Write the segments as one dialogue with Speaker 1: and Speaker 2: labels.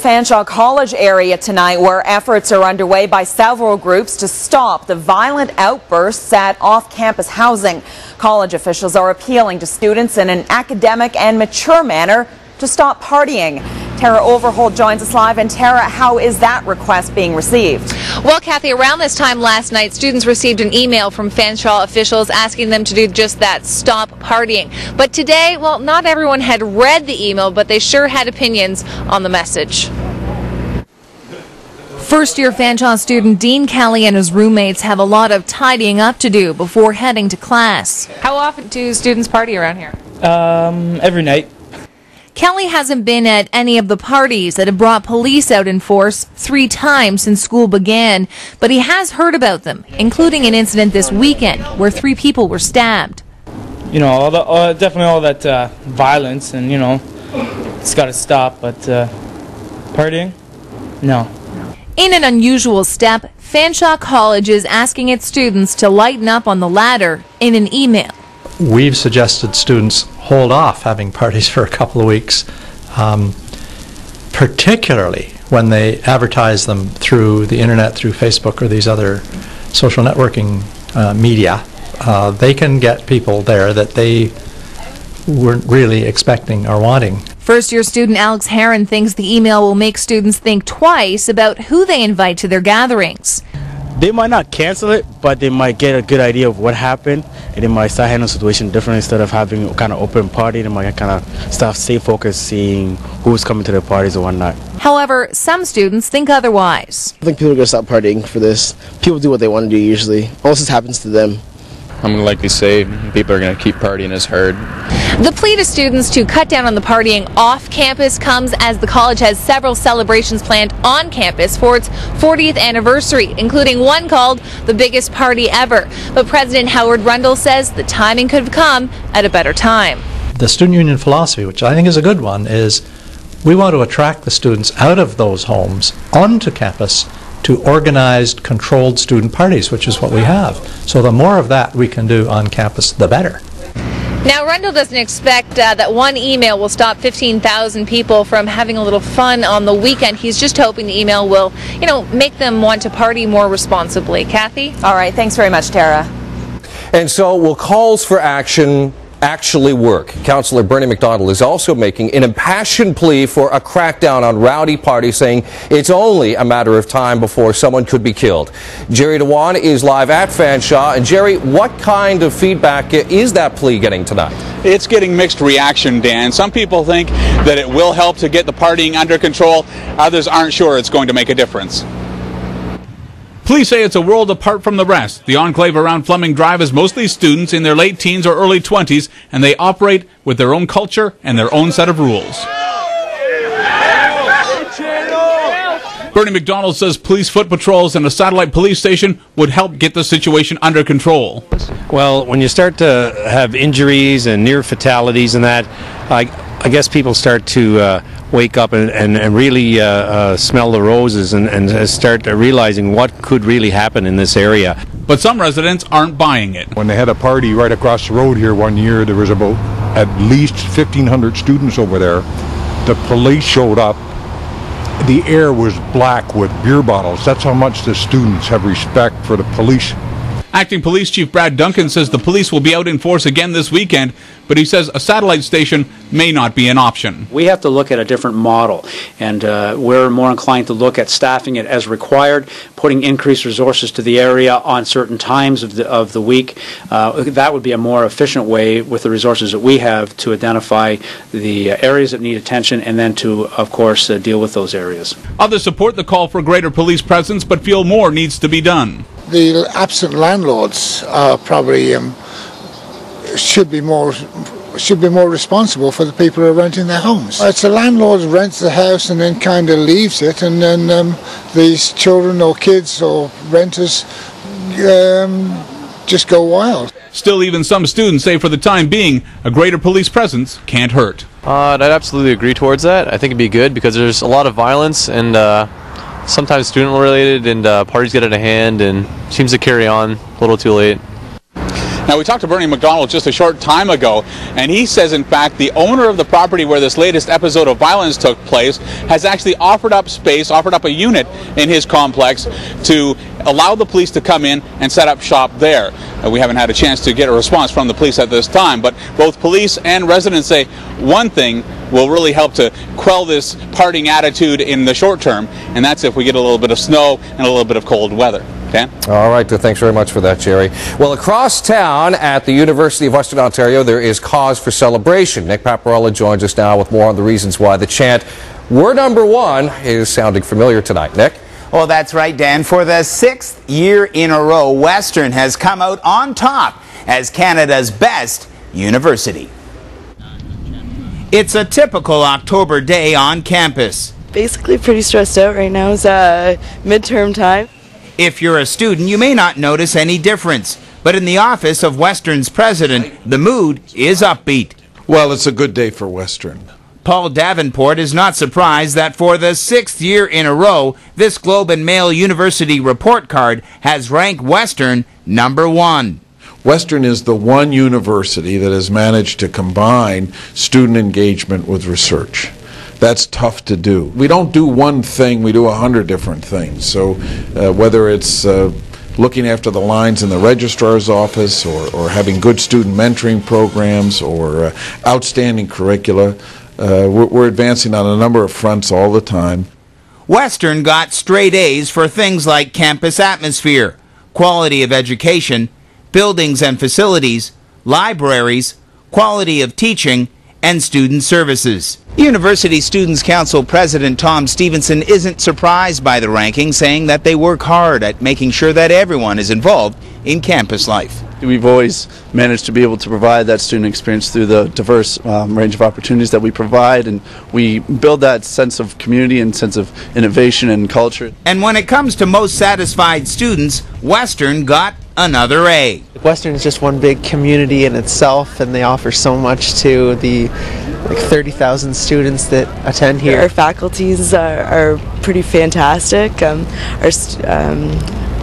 Speaker 1: Fanshawe College area tonight, where efforts are underway by several groups to stop the violent outbursts at off-campus housing. College officials are appealing to students in an academic and mature manner to stop partying. Tara Overholt joins us live. And Tara, how is that request being received?
Speaker 2: Well, Kathy, around this time last night, students received an email from Fanshawe officials asking them to do just that, stop partying. But today, well, not everyone had read the email, but they sure had opinions on the message. First-year Fanshawe student Dean Kelly and his roommates have a lot of tidying up to do before heading to class. How often do students party around here?
Speaker 3: Every night.
Speaker 2: Kelly hasn't been at any of the parties that have brought police out in force 3 times since school began, but he has heard about them, including an incident this weekend where 3 people were stabbed.
Speaker 3: You know, definitely all that violence, and, you know, it's got to stop, but partying? No.
Speaker 2: In an unusual step, Fanshawe College is asking its students to lighten up on the latter in an email.
Speaker 4: We've suggested students hold off having parties for a couple of weeks, particularly when they advertise them through the internet, through Facebook or these other social networking media. They can get people there that they weren't really expecting or wanting.
Speaker 2: First-year student Alex Heron thinks the email will make students think twice about who they invite to their gatherings.
Speaker 5: They might not cancel it, but they might get a good idea of what happened, and they might start handling the situation differently. Instead of having a kind of open party, they might kind of stay focused, seeing who's coming to their parties and whatnot.
Speaker 2: However, some students think otherwise.
Speaker 6: I think people are going to stop partying for this. People do what they want to do usually, unless this happens to them.
Speaker 7: I'm going to likely say people are going to keep partying as hard.
Speaker 2: The plea to students to cut down on the partying off campus comes as the college has several celebrations planned on campus for its 40th anniversary, including one called the biggest party ever. But President Howard Rundle says the timing could have come at a better time.
Speaker 4: The student union philosophy, which I think is a good one, is we want to attract the students out of those homes onto campus to organized, controlled student parties, which is what we have. So the more of that we can do on campus, the better.
Speaker 2: Now, Rundle doesn't expect that one email will stop 15,000 people from having a little fun on the weekend. He's just hoping the email will, make them want to party more responsibly. Kathy?
Speaker 1: All right, thanks very much, Tara.
Speaker 8: And so, will calls for action actually work? Councillor Bernie McDonald is also making an impassioned plea for a crackdown on rowdy parties, saying it's only a matter of time before someone could be killed. Jerry DeWan is live at Fanshawe. And Jerry, what kind of feedback is that plea getting tonight?
Speaker 9: It's getting mixed reaction, Dan. Some people think that it will help to get the partying under control. Others aren't sure it's going to make a difference.
Speaker 10: Police say it's a world apart from the rest. The enclave around Fleming Drive is mostly students in their late teens or early 20s, and they operate with their own culture and their own set of rules. Bernie McDonald says police foot patrols and a satellite police station would help get the situation under control.
Speaker 11: Well, when you start to have injuries and near fatalities and that, I guess people start to wake up and really smell the roses and start realizing what could really happen in this area.
Speaker 10: But some residents aren't buying it.
Speaker 12: When they had a party right across the road here one year, there was about at least 1,500 students over there. The police showed up. The air was black with beer bottles. That's how much the students have respect for the police.
Speaker 10: Acting Police Chief Brad Duncan says the police will be out in force again this weekend, but he says a satellite station may not be an option.
Speaker 13: We have to look at a different model, and we're more inclined to look at staffing it as required, putting increased resources to the area on certain times of the week. That would be a more efficient way with the resources that we have to identify the areas that need attention and then to, of course, deal with those areas.
Speaker 10: Others support the call for greater police presence, but feel more needs to be done.
Speaker 14: The absent landlords are probably should be more responsible for the people who are renting their homes. It's the landlord rents the house and then kind of leaves it, and then these children or kids or renters just go wild.
Speaker 10: Still, even some students say for the time being, a greater police presence can't hurt.
Speaker 7: I'd absolutely agree towards that. I think it'd be good because there's a lot of violence and sometimes student-related, and parties get out of hand and seems to carry on a little too late.
Speaker 9: Now, we talked to Bernie McDonald just a short time ago, and he says, in fact, the owner of the property where this latest episode of violence took place has actually offered up space, offered up a unit in his complex to allow the police to come in and set up shop there. We haven't had a chance to get a response from the police at this time, but both police and residents say one thing will really help to quell this partying attitude in the short term, and that's if we get a little bit of snow and a little bit of cold weather. Dan?
Speaker 8: All right, thanks very much for that, Jerry. Well, across town at the University of Western Ontario, there is cause for celebration. Nick Paparella joins us now with more on the reasons why the chant, "We're number one," is sounding familiar tonight. Nick?
Speaker 15: Well, that's right, Dan. For the 6th year in a row, Western has come out on top as Canada's best university. It's a typical October day on campus.
Speaker 16: Basically pretty stressed out right now. It's midterm time.
Speaker 15: If you're a student, you may not notice any difference. But in the office of Western's president, the mood is upbeat.
Speaker 17: Well, it's a good day for Western.
Speaker 15: Paul Davenport is not surprised that for the 6th year in a row, this Globe and Mail University report card has ranked Western number one.
Speaker 17: Western is the one university that has managed to combine student engagement with research. That's tough to do. We don't do one thing, we do 100 different things. So whether it's looking after the lines in the registrar's office or having good student mentoring programs or outstanding curricula, we're advancing on a number of fronts all the time.
Speaker 15: Western got straight A's for things like campus atmosphere, quality of education, buildings and facilities, libraries, quality of teaching, and student services. University Students' Council President Tom Stevenson isn't surprised by the ranking, saying that they work hard at making sure that everyone is involved in campus life.
Speaker 18: We've always managed to be able to provide that student experience through the diverse range of opportunities that we provide, and we build that sense of community and sense of innovation and culture.
Speaker 15: And when it comes to most satisfied students, Western got another A.
Speaker 19: Western is just one big community in itself, and they offer so much to the 30,000 students that attend here.
Speaker 16: Our faculties are pretty fantastic.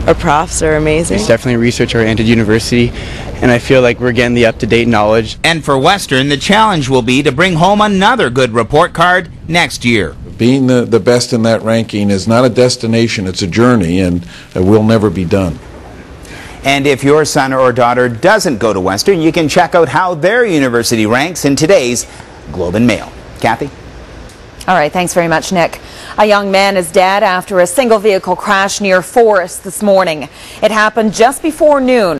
Speaker 16: Our profs are amazing.
Speaker 20: It's definitely a research-oriented university, and I feel like we're getting the up-to-date knowledge.
Speaker 15: And for Western, the challenge will be to bring home another good report card next year.
Speaker 17: Being the best in that ranking is not a destination, it's a journey, and we'll never be done.
Speaker 15: And if your son or daughter doesn't go to Western, you can check out how their university ranks in today's Globe and Mail. Kathy?
Speaker 1: All right, thanks very much, Nick. A young man is dead after a single vehicle crash near Forest this morning. It happened just before noon.